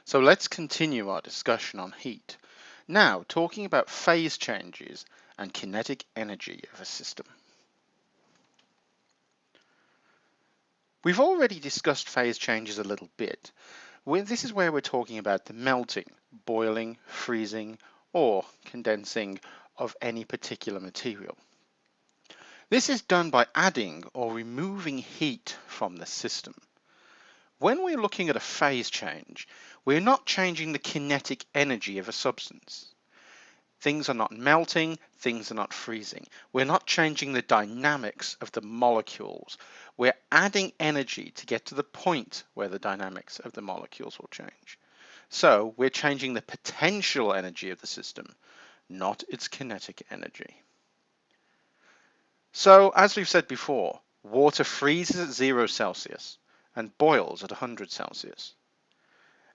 So let's continue our discussion on heat. Now, talking about phase changes and kinetic energy of a system. We've already discussed phase changes a little bit. This is where we're talking about the melting, boiling, freezing, or condensing of any particular material. This is done by adding or removing heat from the system. When we're looking at a phase change, we're not changing the kinetic energy of a substance. Things are not melting, things are not freezing. We're not changing the dynamics of the molecules. We're adding energy to get to the point where the dynamics of the molecules will change. So we're changing the potential energy of the system, not its kinetic energy. So as we've said before, water freezes at 0 Celsius and boils at 100 Celsius.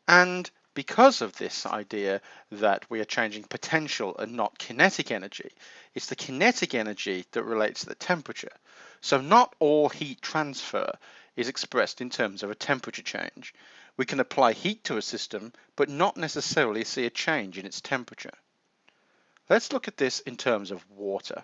And because of this idea that we are changing potential and not kinetic energy, it's the kinetic energy that relates to the temperature. So not all heat transfer is expressed in terms of a temperature change. We can apply heat to a system, but not necessarily see a change in its temperature. Let's look at this in terms of water.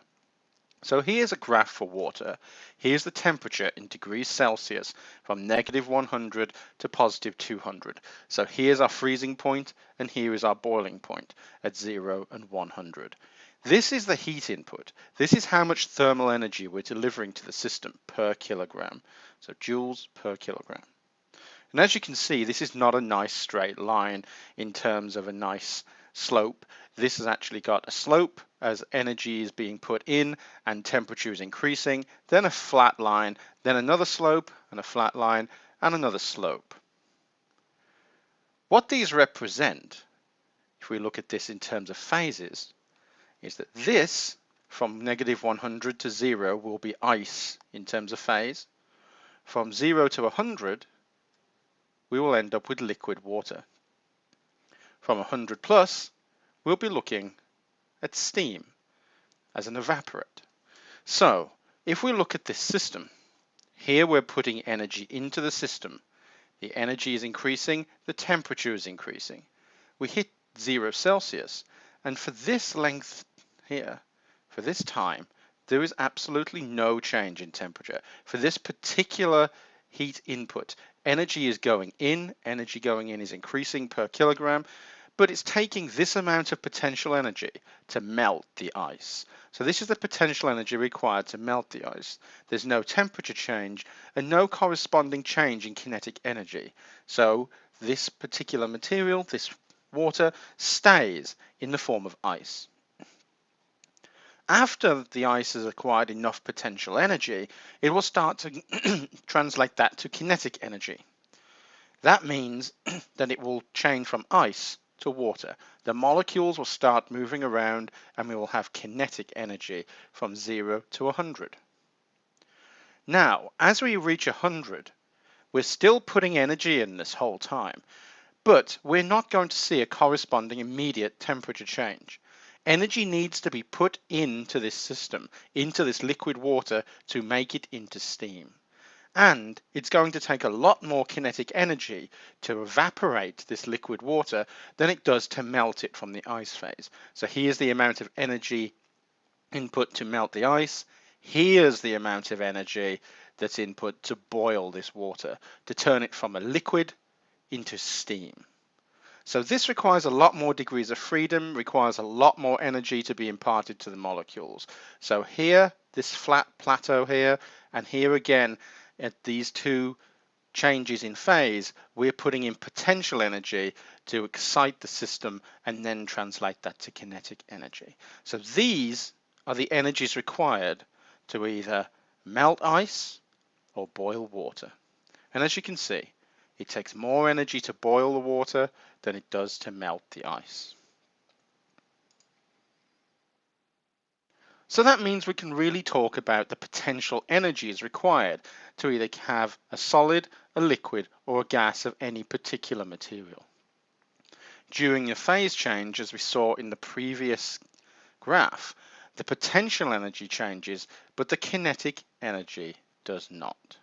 So here's a graph for water. Here's the temperature in degrees Celsius from -100 to +200. So here's our freezing point and here is our boiling point at 0 and 100. This is the heat input. This is how much thermal energy we're delivering to the system per kilogram. So joules per kilogram. And as you can see, this is not a nice straight line in terms of a nice slope. This has actually got a slope as energy is being put in and temperature is increasing, then a flat line, then another slope and a flat line and another slope. What these represent, if we look at this in terms of phases, is that this from -100 to 0 will be ice in terms of phase. From 0 to 100, we will end up with liquid water. From 100 plus, we'll be looking at steam as an evaporate. So if we look at this system, here we're putting energy into the system. The energy is increasing, the temperature is increasing. We hit 0 Celsius, and for this length here, for this time, there is absolutely no change in temperature. For this particular heat input, energy is going in is increasing per kilogram, but it's taking this amount of potential energy to melt the ice. So this is the potential energy required to melt the ice. There's no temperature change and no corresponding change in kinetic energy. So this particular material, this water, stays in the form of ice. After the ice has acquired enough potential energy, it will start to translate that to kinetic energy. That means that it will change from ice to water. The molecules will start moving around and we will have kinetic energy from 0 to 100. Now, as we reach 100, we're still putting energy in this whole time, but we're not going to see a corresponding immediate temperature change. Energy needs to be put into this system, into this liquid water, to make it into steam. And it's going to take a lot more kinetic energy to evaporate this liquid water than it does to melt it from the ice phase. So here's the amount of energy input to melt the ice. Here's the amount of energy that's input to boil this water, to turn it from a liquid into steam. So this requires a lot more degrees of freedom, requires a lot more energy to be imparted to the molecules. So here, this flat plateau here, and here again, at these two changes in phase, we're putting in potential energy to excite the system and then translate that to kinetic energy. So these are the energies required to either melt ice or boil water. And as you can see, it takes more energy to boil the water than it does to melt the ice. So that means we can really talk about the potential energies required to either have a solid, a liquid, or a gas of any particular material. During the phase change, as we saw in the previous graph, the potential energy changes, but the kinetic energy does not.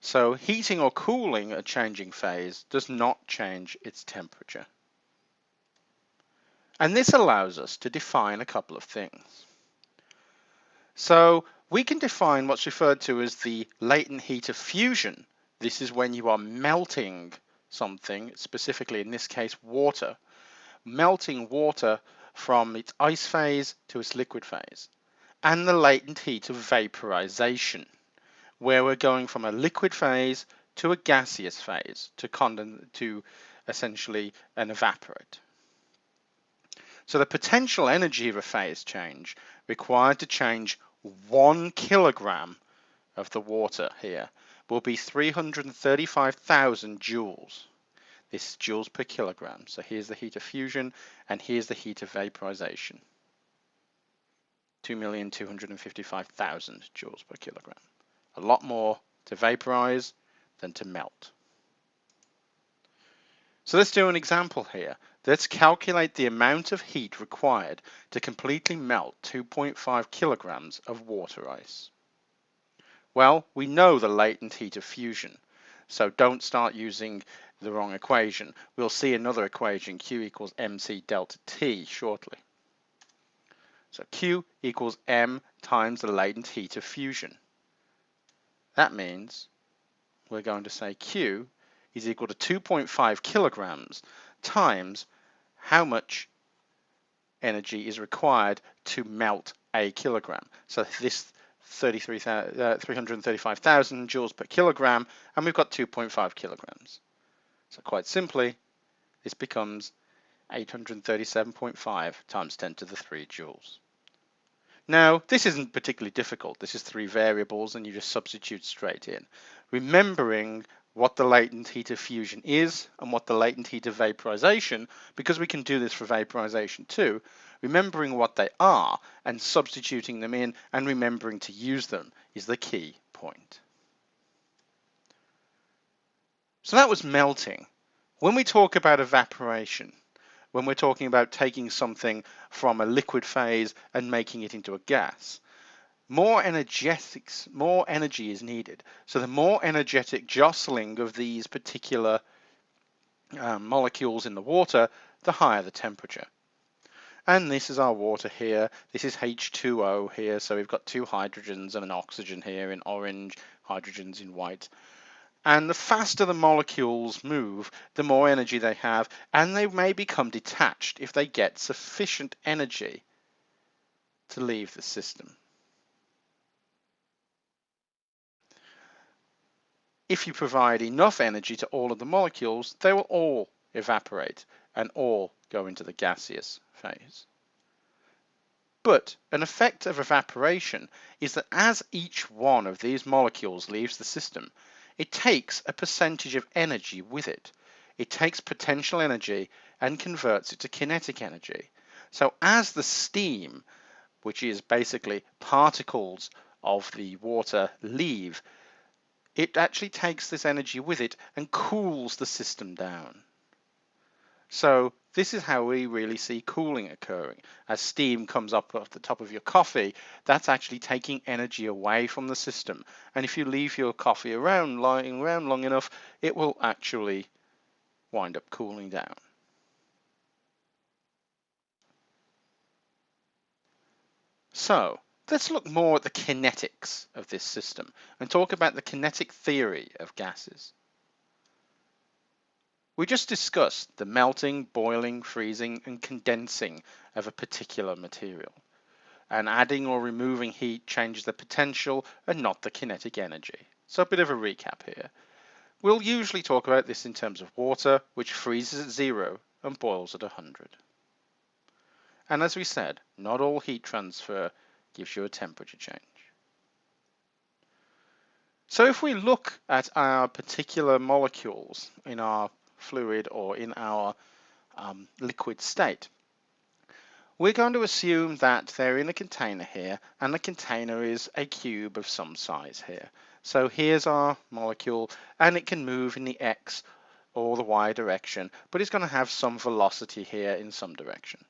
So heating or cooling a changing phase does not change its temperature. And this allows us to define a couple of things. So we can define what's referred to as the latent heat of fusion. This is when you are melting something, specifically in this case water, melting water from its ice phase to its liquid phase, and the latent heat of vaporization, where we're going from a liquid phase to a gaseous phase to essentially an evaporate. So the potential energy of a phase change required to change 1 kilogram of the water here will be 335,000 joules. This is joules per kilogram. So here's the heat of fusion and here's the heat of vaporization. 2,255,000 joules per kilogram. A lot more to vaporize than to melt. So let's do an example here. Let's calculate the amount of heat required to completely melt 2.5 kilograms of water ice. Well, we know the latent heat of fusion, so don't start using the wrong equation. We'll see another equation, Q equals mc delta T, shortly. So Q equals m times the latent heat of fusion. That means we're going to say Q is equal to 2.5 kilograms times how much energy is required to melt a kilogram. So this 335,000 joules per kilogram, and we've got 2.5 kilograms. So quite simply, this becomes 837.5 times 10 to the 3 joules. Now, this isn't particularly difficult. This is 3 variables, and you just substitute straight in. Remembering what the latent heat of fusion is and what the latent heat of vaporization, because we can do this for vaporization too, remembering what they are and substituting them in and remembering to use them is the key point. So that was melting. When we talk about evaporation, when we're talking about taking something from a liquid phase and making it into a gas, more energy is needed. So the more energetic jostling of these particular molecules in the water, the higher the temperature. And this is our water here. This is H2O here. So we've got 2 hydrogens and an oxygen here in orange, hydrogens in white. And the faster the molecules move, the more energy they have, and they may become detached if they get sufficient energy to leave the system. If you provide enough energy to all of the molecules, they will all evaporate and all go into the gaseous phase. But an effect of evaporation is that as each one of these molecules leaves the system, it takes a percentage of energy with it. It takes potential energy and converts it to kinetic energy. So as the steam, which is basically particles of the water, leave, it actually takes this energy with it and cools the system down. So this is how we really see cooling occurring. As steam comes up off the top of your coffee, that's actually taking energy away from the system. And if you leave your coffee lying around long enough, it will actually wind up cooling down. So let's look more at the kinetics of this system and talk about the kinetic theory of gases. We just discussed the melting, boiling, freezing, and condensing of a particular material. And adding or removing heat changes the potential and not the kinetic energy. So a bit of a recap here. We'll usually talk about this in terms of water, which freezes at 0 and boils at 100. And as we said, not all heat transfer gives you a temperature change. So if we look at our particular molecules in our fluid or in our liquid state, we're going to assume that they're in a container here, and the container is a cube of some size here. So here's our molecule, and it can move in the X or the Y direction, but it's going to have some velocity here in some direction.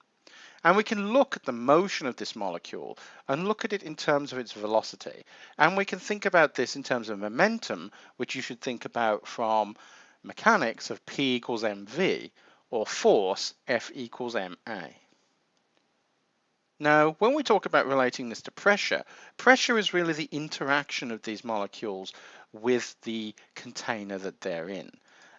And we can look at the motion of this molecule and look at it in terms of its velocity. And we can think about this in terms of momentum, which you should think about from mechanics of P equals mv, or force F equals ma. Now, when we talk about relating this to pressure, pressure is really the interaction of these molecules with the container that they're in.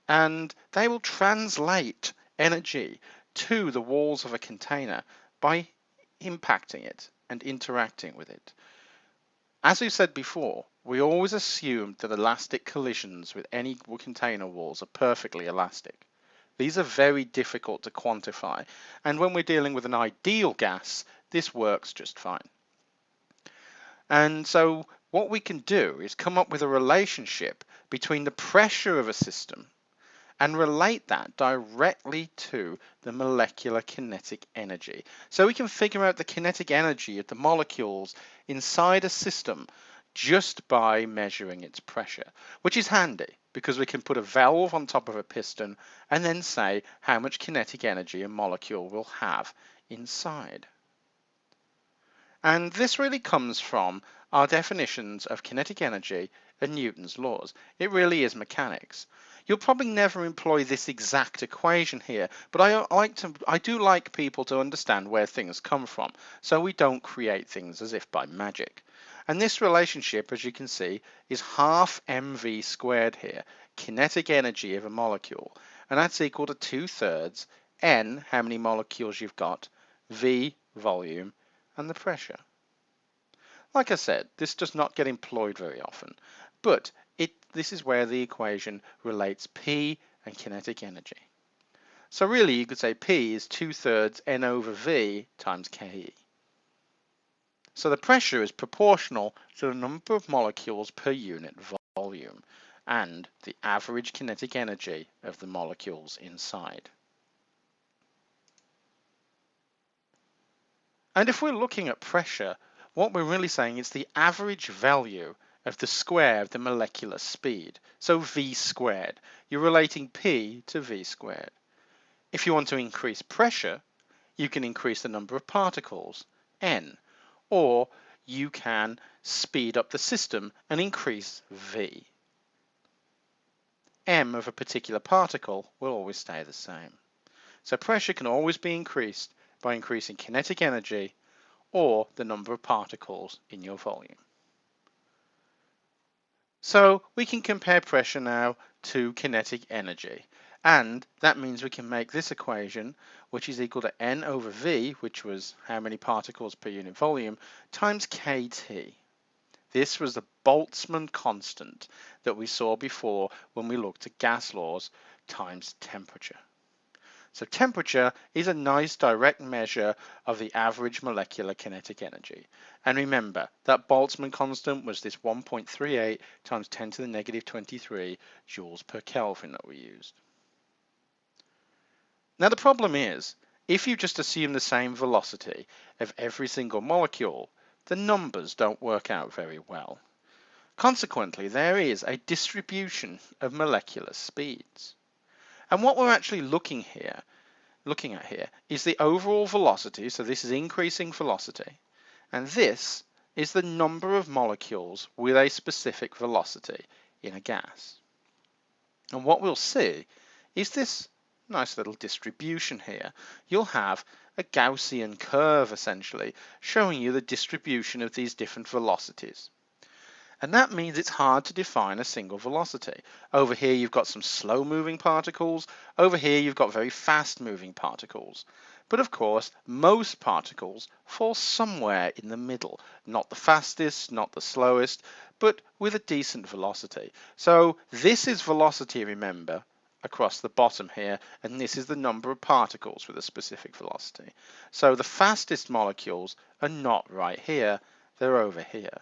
And they will translate energy to the walls of a container by impacting it and interacting with it. As we said before, we always assume that elastic collisions with any container walls are perfectly elastic. These are very difficult to quantify, and when we're dealing with an ideal gas, this works just fine. And so what we can do is come up with a relationship between the pressure of a system and relate that directly to the molecular kinetic energy. So we can figure out the kinetic energy of the molecules inside a system just by measuring its pressure, which is handy because we can put a valve on top of a piston and then say how much kinetic energy a molecule will have inside. And this really comes from our definitions of kinetic energy and Newton's laws. It really is mechanics. You'll probably never employ this exact equation here, but I do like people to understand where things come from, so we don't create things as if by magic. And this relationship, as you can see, is half mv squared here, kinetic energy of a molecule, and that's equal to 2/3 n, how many molecules you've got, v, volume, and the pressure. Like I said, this does not get employed very often, but this is where the equation relates P and kinetic energy. So really you could say P is 2/3 N over V times Ke. So the pressure is proportional to the number of molecules per unit volume and the average kinetic energy of the molecules inside. And if we're looking at pressure, what we're really saying is the average value of the square of the molecular speed. So V squared. You're relating P to V squared. If you want to increase pressure, you can increase the number of particles, N, or you can speed up the system and increase V. M of a particular particle will always stay the same. So pressure can always be increased by increasing kinetic energy or the number of particles in your volume. So we can compare pressure now to kinetic energy, and that means we can make this equation, which is equal to N over V, which was how many particles per unit volume, times kT. This was the Boltzmann constant that we saw before when we looked at gas laws times temperature. So temperature is a nice direct measure of the average molecular kinetic energy. And remember that Boltzmann constant was this 1.38 times 10 to the negative 23 joules per Kelvin that we used. Now the problem is, if you just assume the same velocity of every single molecule, the numbers don't work out very well. Consequently, there is a distribution of molecular speeds. And what we're actually looking at here is the overall velocity, so this is increasing velocity, and this is the number of molecules with a specific velocity in a gas. And what we'll see is this nice little distribution here. You'll have a Gaussian curve essentially showing you the distribution of these different velocities. And that means it's hard to define a single velocity. Over here you've got some slow moving particles, over here you've got very fast moving particles. But of course most particles fall somewhere in the middle, not the fastest, not the slowest, but with a decent velocity. So this is velocity, remember, across the bottom here, and this is the number of particles with a specific velocity. So the fastest molecules are not right here, they're over here.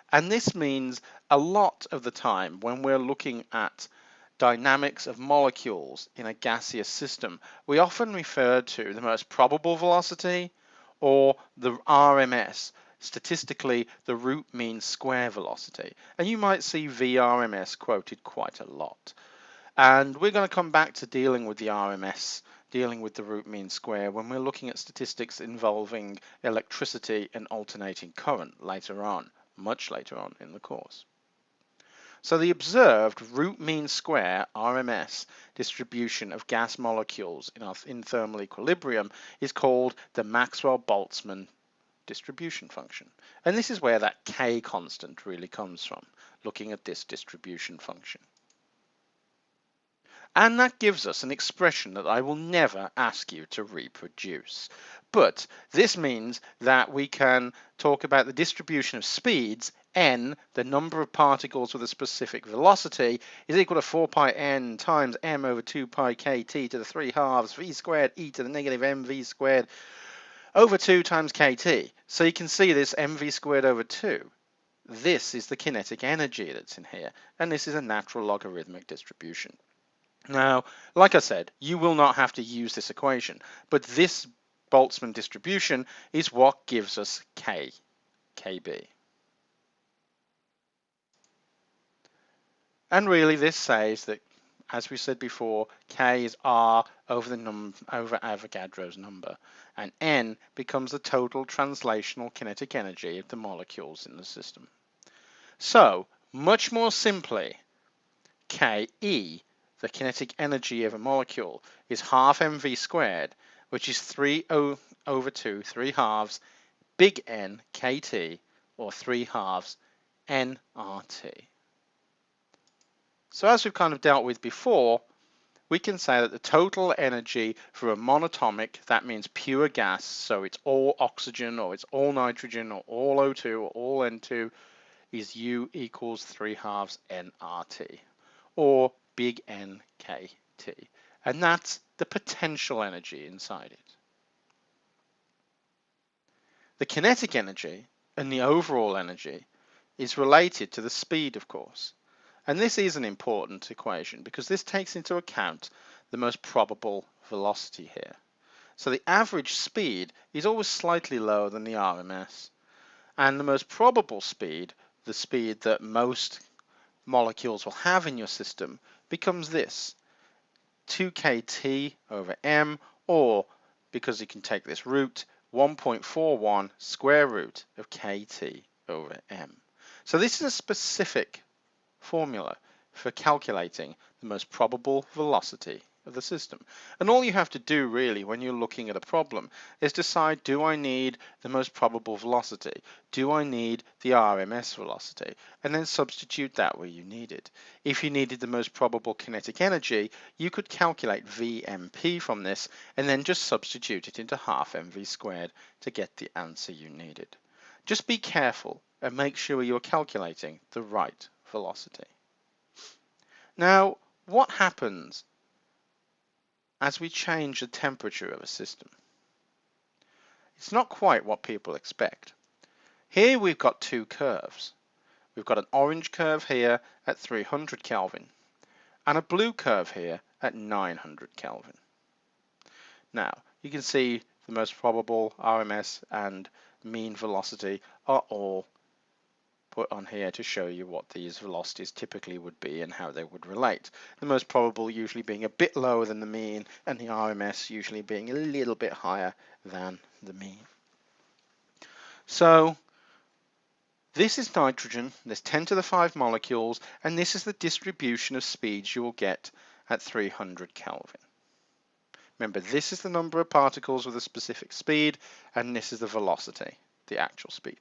And this means a lot of the time when we're looking at dynamics of molecules in a gaseous system, we often refer to the most probable velocity or the RMS, statistically the root mean square velocity. And you might see VRMS quoted quite a lot. And we're going to come back to dealing with the RMS dealing with the root mean square when we're looking at statistics involving electricity and alternating current later on, much later on in the course. So the observed root mean square RMS distribution of gas molecules in thermal equilibrium is called the Maxwell-Boltzmann distribution function. And this is where that K constant really comes from, looking at this distribution function. And that gives us an expression that I will never ask you to reproduce. But this means that we can talk about the distribution of speeds, n, the number of particles with a specific velocity, is equal to 4 pi n times m over 2 pi kt to the 3 halves v squared e to the negative mv squared over 2 times kt. So you can see this mv squared over 2. This is the kinetic energy that's in here, and this is a natural logarithmic distribution. Now, like I said, you will not have to use this equation, but this Boltzmann distribution is what gives us K, KB. And really this says that, as we said before, K is R over Avogadro's number, and N becomes the total translational kinetic energy of the molecules in the system. So, much more simply, Ke, the kinetic energy of a molecule, is half mv squared, which is 3 over 2, 3 halves, big N kt, or 3 halves nRT. So as we've kind of dealt with before, we can say that the total energy for a monatomic, that means pure gas, so it's all oxygen, or it's all nitrogen, or all O2, or all N2, is U equals 3 halves nRT, or big N KT. And that's the potential energy inside it. The kinetic energy and the overall energy is related to the speed, of course. And this is an important equation because this takes into account the most probable velocity here. So the average speed is always slightly lower than the RMS. And the most probable speed, the speed that most molecules will have in your system, becomes this, 2kt over m, or, because you can take this root, 1.41 square root of kt over m. So this is a specific formula for calculating the most probable velocity of the system. And all you have to do really when you're looking at a problem is decide, do I need the most probable velocity? Do I need the RMS velocity? And then substitute that where you need it. If you needed the most probable kinetic energy, you could calculate VMP from this and then just substitute it into half mv squared to get the answer you needed. Just be careful and make sure you're calculating the right velocity. Now, what happens as we change the temperature of a system? It's not quite what people expect. Here we've got two curves. We've got an orange curve here at 300 Kelvin and a blue curve here at 900 Kelvin. Now, you can see the most probable RMS and mean velocity are all put on here to show you what these velocities typically would be and how they would relate. The most probable usually being a bit lower than the mean, and the RMS usually being a little bit higher than the mean. So this is nitrogen, there's 10 to the 5 molecules, and this is the distribution of speeds you will get at 300 Kelvin. Remember, this is the number of particles with a specific speed, and this is the velocity, the actual speed.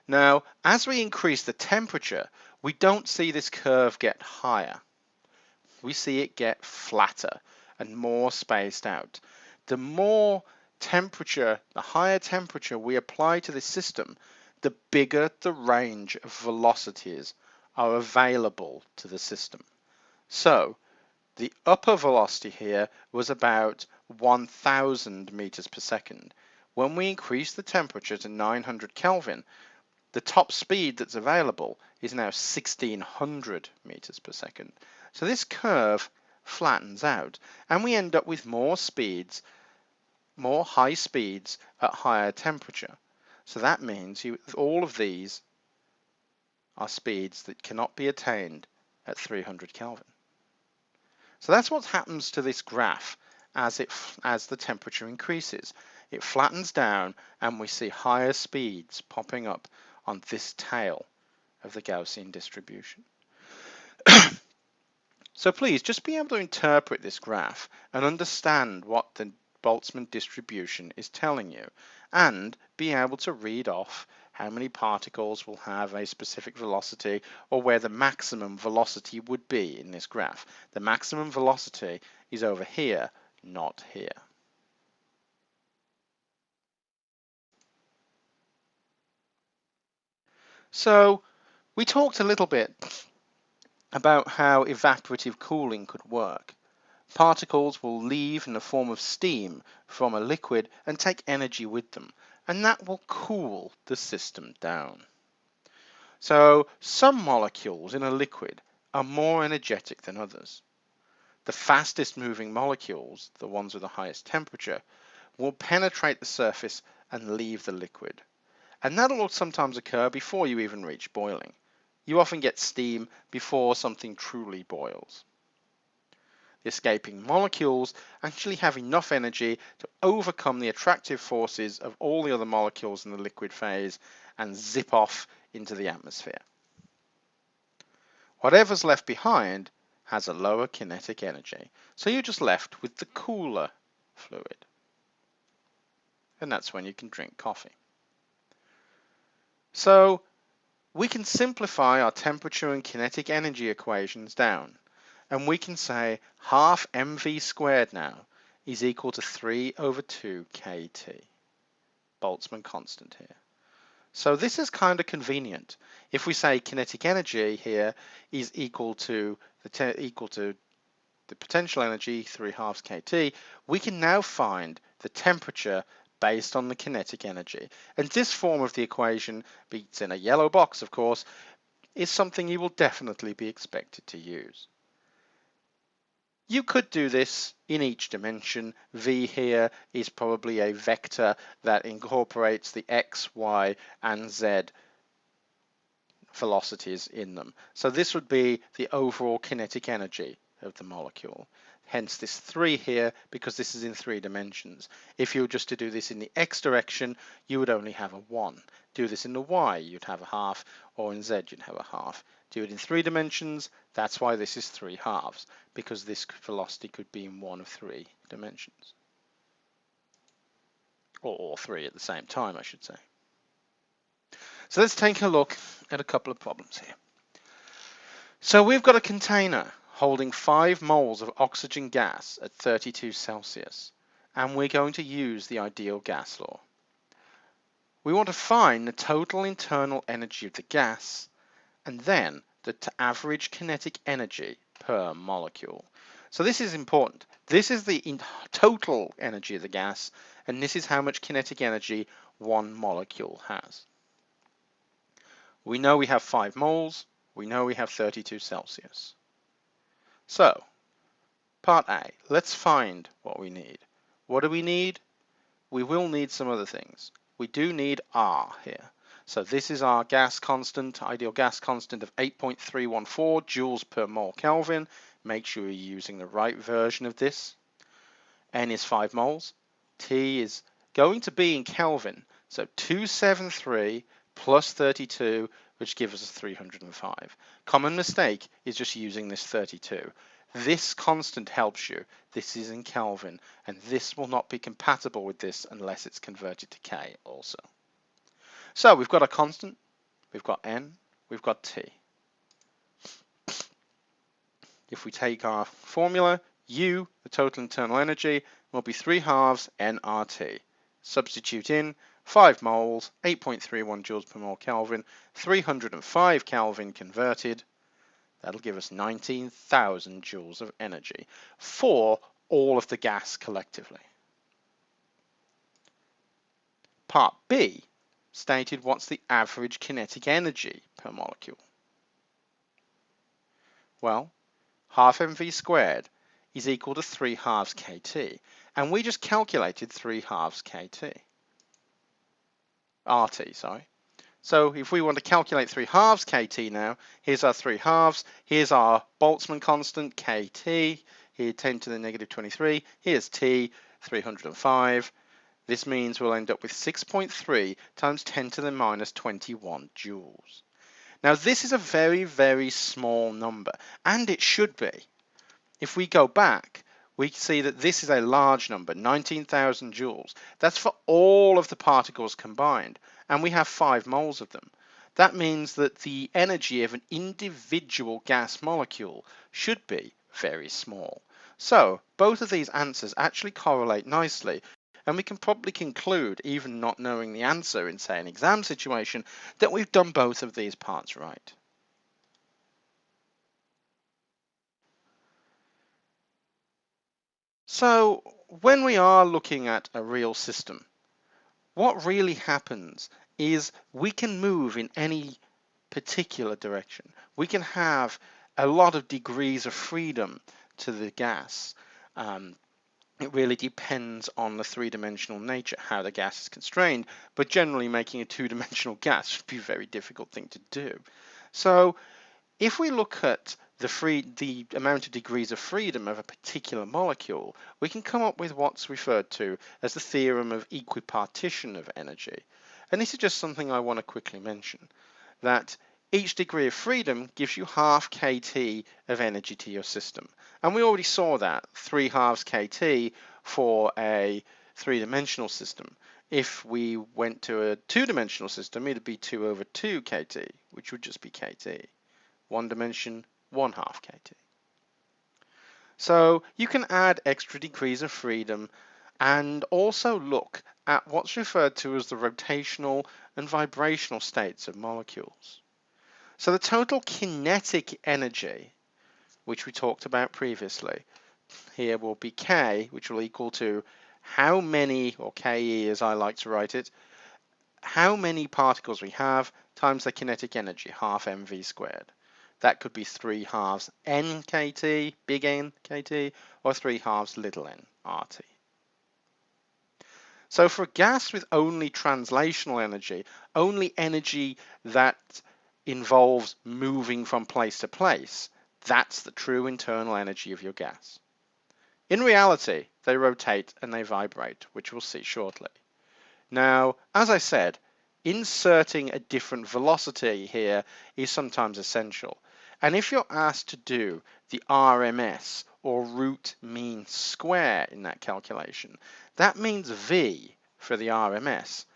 Now, as we increase the temperature, we don't see this curve get higher. We see it get flatter and more spaced out. The more temperature, the higher temperature we apply to this system, the bigger the range of velocities are available to the system. So, the upper velocity here was about 1,000 meters per second. When we increase the temperature to 900 Kelvin, the top speed that's available is now 1,600 meters per second. So this curve flattens out and we end up with more speeds, more high speeds at higher temperature. So that means all of these are speeds that cannot be attained at 300 Kelvin. So that's what happens to this graph as the temperature increases. It flattens down and we see higher speeds popping up on this tail of the Gaussian distribution. So please just be able to interpret this graph and understand what the Boltzmann distribution is telling you, and be able to read off how many particles will have a specific velocity or where the maximum velocity would be in this graph. The maximum velocity is over here, not here. So we talked a little bit about how evaporative cooling could work. Particles will leave in the form of steam from a liquid and take energy with them, and that will cool the system down. So some molecules in a liquid are more energetic than others. The fastest moving molecules, the ones with the highest temperature, will penetrate the surface and leave the liquid. And that will sometimes occur before you even reach boiling. You often get steam before something truly boils. The escaping molecules actually have enough energy to overcome the attractive forces of all the other molecules in the liquid phase and zip off into the atmosphere. Whatever's left behind has a lower kinetic energy, so you're just left with the cooler fluid. And that's when you can drink coffee. So we can simplify our temperature and kinetic energy equations down, and we can say half mv squared now is equal to 3 over 2 kT, Boltzmann constant here. So this is kind of convenient. If we say kinetic energy here is equal to the potential energy, 3/2 kT, we can now find the temperature based on the kinetic energy. And this form of the equation, it's in a yellow box of course, is something you will definitely be expected to use. You could do this in each dimension. V here is probably a vector that incorporates the x, y, and z velocities in them. So this would be the overall kinetic energy of the molecule. Hence this 3 here, because this is in 3 dimensions. If you were just to do this in the x direction, you would only have a 1. Do this in the y, you'd have a half, or in z, you'd have a half. Do it in 3 dimensions, that's why this is 3/2, because this velocity could be in one of 3 dimensions. Or all 3 at the same time, I should say. So let's take a look at a couple of problems here. So we've got a container holding 5 moles of oxygen gas at 32 Celsius, and we're going to use the ideal gas law. We want to find the total internal energy of the gas and then the average kinetic energy per molecule. So this is important. This is the total energy of the gas, and this is how much kinetic energy one molecule has. We know we have 5 moles, we know we have 32 Celsius. So, part A, let's find what we need. What do we need? We will need some other things. We do need R here. So this is our gas constant, ideal gas constant of 8.314 joules per mole Kelvin. Make sure you're using the right version of this. N is 5 moles. T is going to be in Kelvin. So 273 plus 32, which gives us 305. Common mistake is just using this 32. This constant helps you. This is in Kelvin, and this will not be compatible with this unless it's converted to K also. So we've got a constant, we've got N, we've got T. If we take our formula, U, the total internal energy, will be 3/2 nRT. Substitute in 5 moles, 8.31 joules per mole Kelvin, 305 Kelvin converted. That'll give us 19,000 joules of energy for all of the gas collectively. Part B stated what's the average kinetic energy per molecule. Well, half mv squared is equal to 3/2 kT, and we just calculated 3/2 kT. RT, sorry. So if we want to calculate 3 halves kT now, here's our 3 halves, here's our Boltzmann constant kT, here 10 to the negative 23, here's T, 305. This means we'll end up with 6.3 times 10 to the minus 21 joules. Now this is a very, very small number, and it should be. If we go back, we see that this is a large number, 19,000 joules. That's for all of the particles combined, and we have 5 moles of them. That means that the energy of an individual gas molecule should be very small. So both of these answers actually correlate nicely, and we can probably conclude, even not knowing the answer in, say, an exam situation, that we've done both of these parts right. So when we are looking at a real system, what really happens is we can move in any particular direction. We can have a lot of degrees of freedom to the gas. It really depends on the three-dimensional nature, how the gas is constrained, but generally making a two-dimensional gas should be a very difficult thing to do. So if we look at the amount of degrees of freedom of a particular molecule, we can come up with what's referred to as the theorem of equipartition of energy. And this is just something I want to quickly mention, that each degree of freedom gives you half kT of energy to your system. And we already saw that, 3 halves kT for a three-dimensional system. If we went to a two-dimensional system, it'd be 2 over 2 kT, which would just be kT. One dimension, 1 half kT. So you can add extra degrees of freedom and also look at what's referred to as the rotational and vibrational states of molecules. So the total kinetic energy, which we talked about previously, here will be K, which will equal to how many, or KE as I like to write it, how many particles we have times the kinetic energy, half mv squared. That could be 3 halves n kT, big N kT, or 3 halves little n RT. So for a gas with only translational energy, only energy that involves moving from place to place, that's the true internal energy of your gas. In reality, they rotate and they vibrate, which we'll see shortly. Now, as I said, inserting a different velocity here is sometimes essential. And if you're asked to do the RMS, or root mean square, in that calculation, that means V for the RMS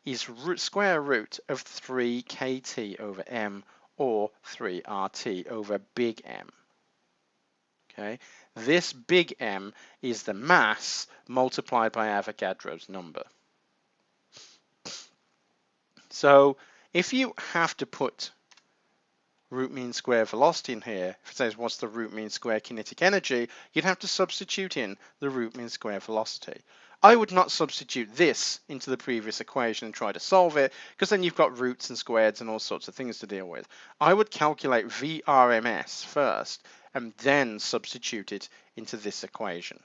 is square root of 3 kT over m, or 3 RT over big M. Okay, this big M is the mass multiplied by Avogadro's number. So if you have to put root mean square velocity in here, if it says what's the root mean square kinetic energy, you'd have to substitute in the root mean square velocity. I would not substitute this into the previous equation and try to solve it, because then you've got roots and squares and all sorts of things to deal with. I would calculate VRMS first and then substitute it into this equation.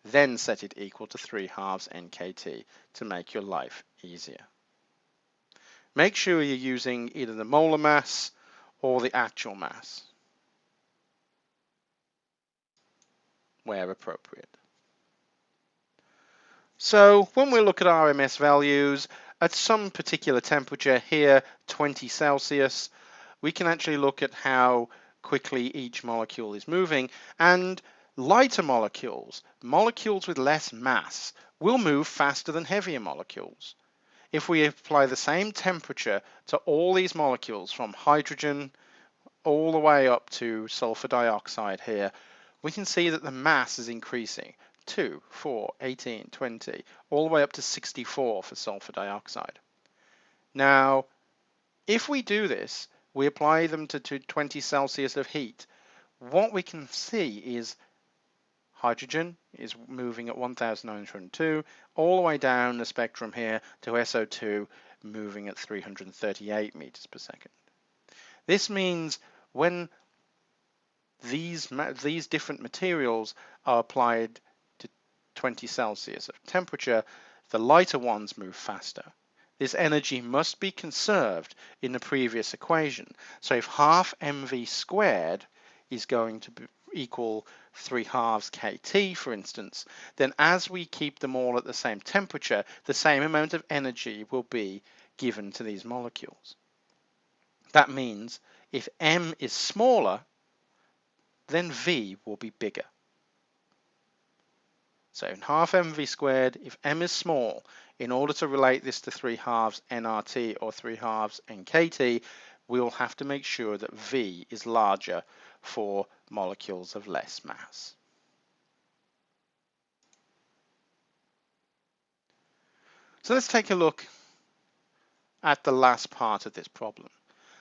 Then set it equal to 3 halves nKT to make your life easier. Make sure you're using either the molar mass or the actual mass, where appropriate. So when we look at RMS values, at some particular temperature here, 20 Celsius, we can actually look at how quickly each molecule is moving, and lighter molecules, molecules with less mass, will move faster than heavier molecules. If we apply the same temperature to all these molecules, from hydrogen all the way up to sulfur dioxide here, we can see that the mass is increasing. 2, 4, 18, 20, all the way up to 64 for sulfur dioxide. Now, if we do this, we apply them to 20 Celsius of heat, what we can see is hydrogen is moving at 1902, all the way down the spectrum here to SO2 moving at 338 meters per second. This means when these different materials are applied to 20 Celsius of temperature, the lighter ones move faster. this energy must be conserved in the previous equation. So if half mv squared is going to equal 3/2 kT, for instance, then as we keep them all at the same temperature, the same amount of energy will be given to these molecules. That means if m is smaller, then v will be bigger. So in half mv squared, if m is small, in order to relate this to 3/2 nRT or 3/2 nKT, we'll have to make sure that v is larger for molecules of less mass. So let's take a look at the last part of this problem.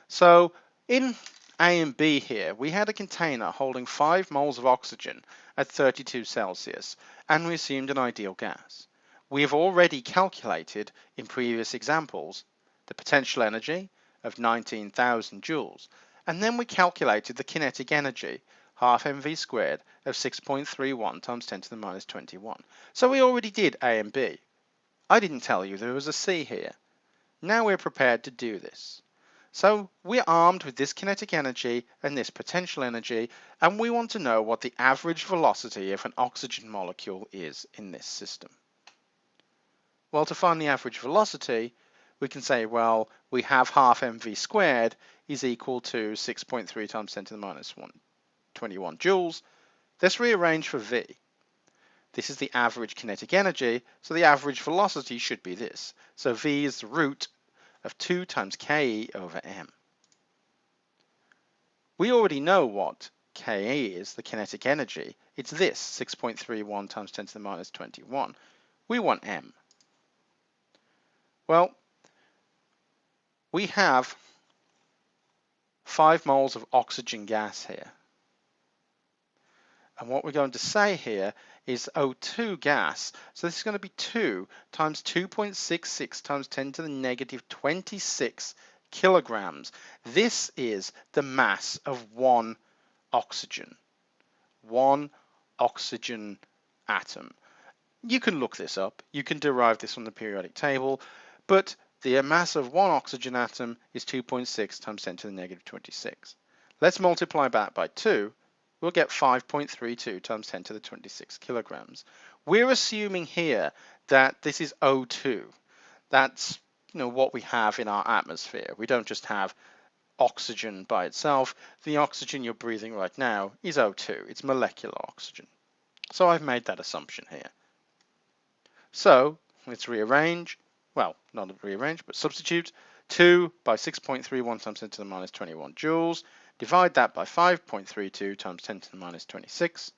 So in A and B here, we had a container holding 5 moles of oxygen at 32 Celsius, and we assumed an ideal gas. We have already calculated in previous examples the potential energy of 19,000 joules, and then we calculated the kinetic energy, half mv squared, of 6.31 times 10 to the minus 21. So we already did A and B. I didn't tell you there was a C here. Now we're prepared to do this. So we're armed with this kinetic energy and this potential energy, and we want to know what the average velocity of an oxygen molecule is in this system. Well, to find the average velocity, we can say, well, we have half mv squared is equal to 6.3 times 10 to the minus 21 joules. Let's rearrange for v. This is the average kinetic energy, so the average velocity should be this. So v is the root of 2 times ke over m. We already know what ke is, the kinetic energy. It's this, 6.31 times 10 to the minus 21. We want m. Well, we have 5 moles of oxygen gas here. And what we're going to say here is O2 gas. So this is going to be 2 times 2.66 times 10 to the negative 26 kilograms. This is the mass of one oxygen atom. You can look this up. You can derive this from the periodic table, but the mass of one oxygen atom is 2.6 times 10 to the negative 26. Let's multiply that by 2. We'll get 5.32 times 10 to the 26 kilograms. We're assuming here that this is O2. That's what we have in our atmosphere. We don't just have oxygen by itself. The oxygen you're breathing right now is O2. It's molecular oxygen. So I've made that assumption here. So let's rearrange. Well, not rearrange, but substitute 2 by 6.31 times 10 to the minus 21 joules. Divide that by 5.32 times 10 to the minus 26.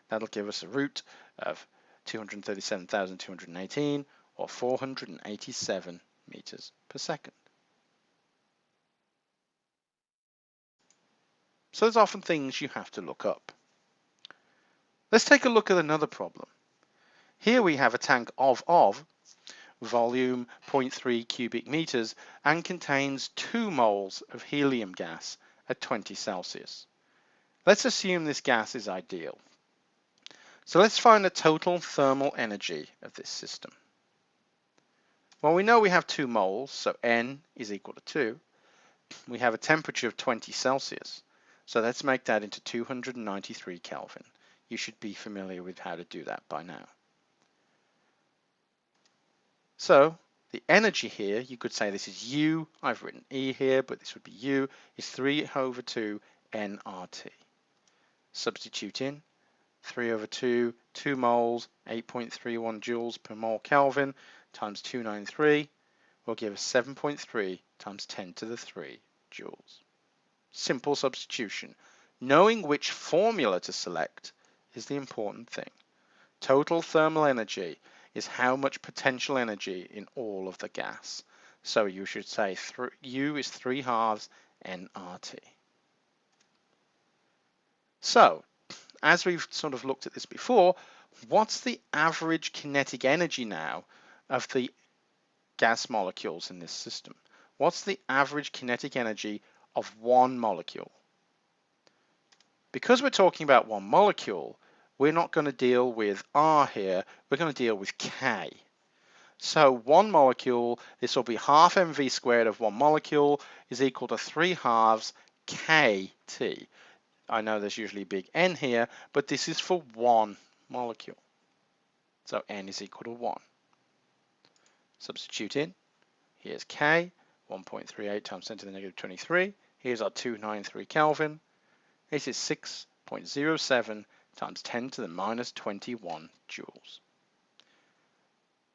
That'll give us a root of 237,218, or 487 meters per second. So there's often things you have to look up. Let's take a look at another problem. Here we have a tank of volume 0.3 cubic meters and contains 2 moles of helium gas at 20 Celsius. Let's assume this gas is ideal. So let's find the total thermal energy of this system. Well, we know we have 2 moles, so N is equal to 2. We have a temperature of 20 Celsius. So let's make that into 293 Kelvin. You should be familiar with how to do that by now. So the energy here, you could say this is U. I've written E here, but this would be U, is 3 over 2 nRT. Substitute in 3 over 2, 2 moles, 8.31 joules per mole Kelvin times 293 will give us 7.3 times 10 to the 3 joules. Simple substitution. Knowing which formula to select is the important thing. Total thermal energy is how much potential energy in all of the gas. So you should say U is 3/2 nRT. So, as we've sort of looked at this before, what's the average kinetic energy now of the gas molecules in this system? What's the average kinetic energy of one molecule? Because we're talking about one molecule, we're not going to deal with R here, we're going to deal with K. So one molecule, this will be half mv squared of one molecule is equal to 3/2 kT. I know there's usually a big N here, but this is for one molecule. So N is equal to 1. Substitute in. Here's K, 1.38 times 10 to the negative 23. Here's our 293 Kelvin. This is 6.07 times 10 to the minus 21 joules.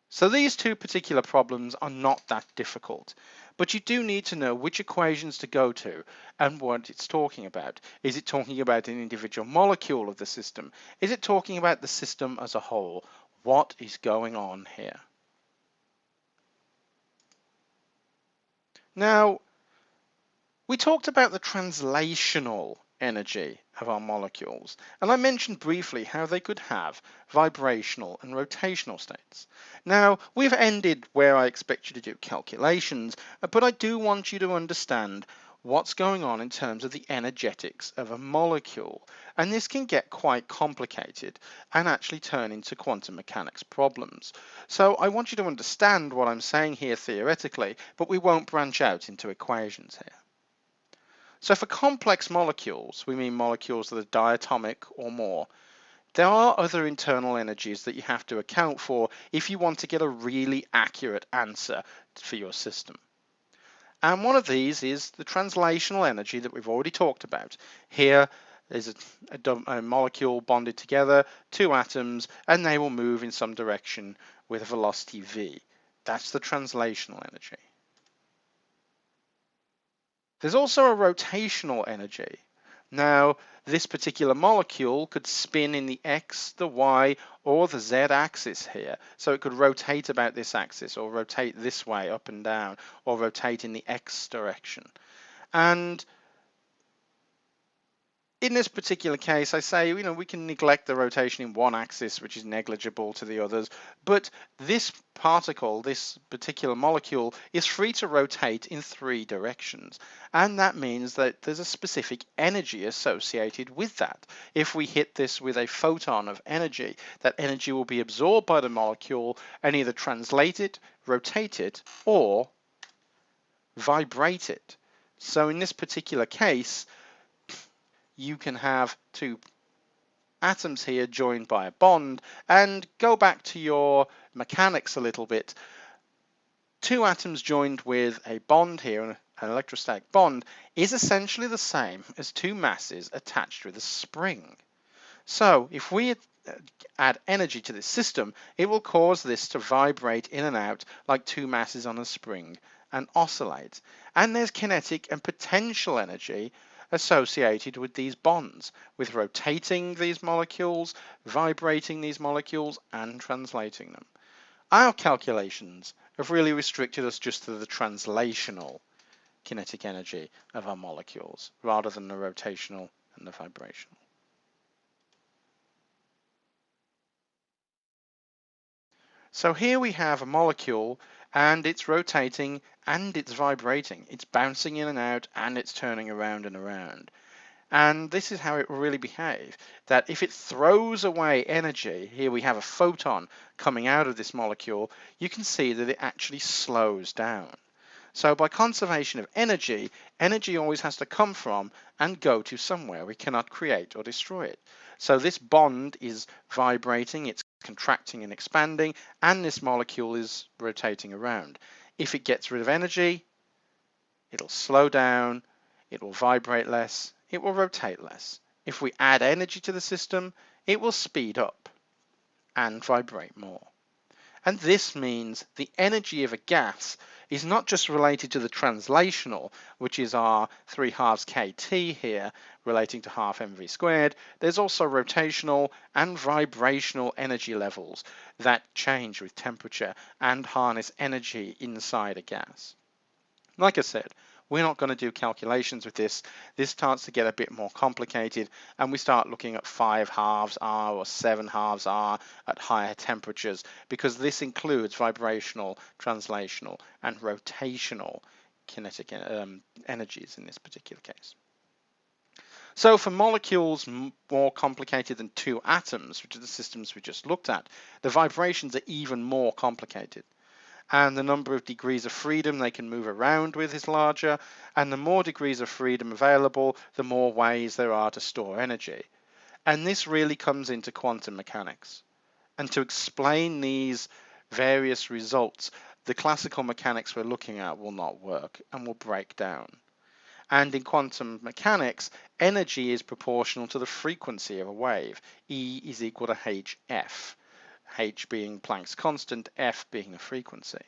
So these two particular problems are not that difficult, but you do need to know which equations to go to and what it's talking about. Is it talking about an individual molecule of the system? Is it talking about the system as a whole? What is going on here? Now, we talked about the translational energy of our molecules, and I mentioned briefly how they could have vibrational and rotational states. Now, we've ended where I expect you to do calculations, but I do want you to understand what's going on in terms of the energetics of a molecule, and this can get quite complicated and actually turn into quantum mechanics problems. So I want you to understand what I'm saying here theoretically, but we won't branch out into equations here. So for complex molecules, we mean molecules that are diatomic or more, there are other internal energies that you have to account for if you want to get a really accurate answer for your system. And one of these is the translational energy that we've already talked about. Here is a molecule bonded together, two atoms, and they will move in some direction with a velocity v. That's the translational energy. There's also a rotational energy. Now, this particular molecule could spin in the X, the Y, or the Z axis here. So it could rotate about this axis, or rotate this way, up and down, or rotate in the X direction. And in this particular case, I say, we can neglect the rotation in one axis, which is negligible to the others, but this particle, this particular molecule, is free to rotate in 3 directions. And that means that there's a specific energy associated with that. If we hit this with a photon of energy, that energy will be absorbed by the molecule and either translate it, rotate it, or vibrate it. So in this particular case, you can have 2 atoms here joined by a bond, and go back to your mechanics a little bit. 2 atoms joined with a bond here, an electrostatic bond, is essentially the same as 2 masses attached with a spring. So if we add energy to this system, it will cause this to vibrate in and out like 2 masses on a spring and oscillate. And there's kinetic and potential energy associated with these bonds, with rotating these molecules, vibrating these molecules, and translating them. Our calculations have really restricted us just to the translational kinetic energy of our molecules, rather than the rotational and the vibrational. So here we have a molecule, and it's rotating and it's vibrating. It's bouncing in and out, and it's turning around and around. And this is how it will really behave, that if it throws away energy, here we have a photon coming out of this molecule, you can see that it actually slows down. So by conservation of energy, energy always has to come from and go to somewhere. We cannot create or destroy it. So this bond is vibrating, it's contracting and expanding, and this molecule is rotating around. If it gets rid of energy, it'll slow down, it will vibrate less, it will rotate less. If we add energy to the system, it will speed up and vibrate more. And this means the energy of a gas is not just related to the translational, which is our 3/2 kT here, relating to half mv squared. There's also rotational and vibrational energy levels that change with temperature and harness energy inside a gas. Like I said, we're not going to do calculations with this. This starts to get a bit more complicated, and we start looking at 5/2 R or 7/2 R at higher temperatures, because this includes vibrational, translational, and rotational kinetic energies in this particular case. So for molecules more complicated than 2 atoms, which are the systems we just looked at, the vibrations are even more complicated. and the number of degrees of freedom they can move around with is larger, and the more degrees of freedom available, the more ways there are to store energy. And this really comes into quantum mechanics. And to explain these various results, the classical mechanics we're looking at will not work and will break down. And in quantum mechanics, energy is proportional to the frequency of a wave. E is equal to hf, h being Planck's constant, f being the frequency.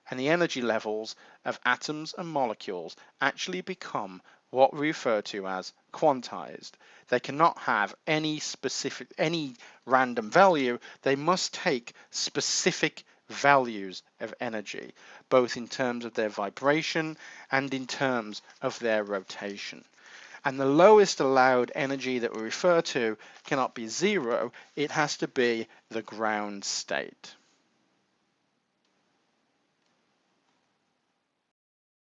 And the energy levels of atoms and molecules actually become what we refer to as quantized. They cannot have any random value. They must take specific values of energy, both in terms of their vibration and in terms of their rotation. And the lowest allowed energy that we refer to cannot be zero, it has to be the ground state.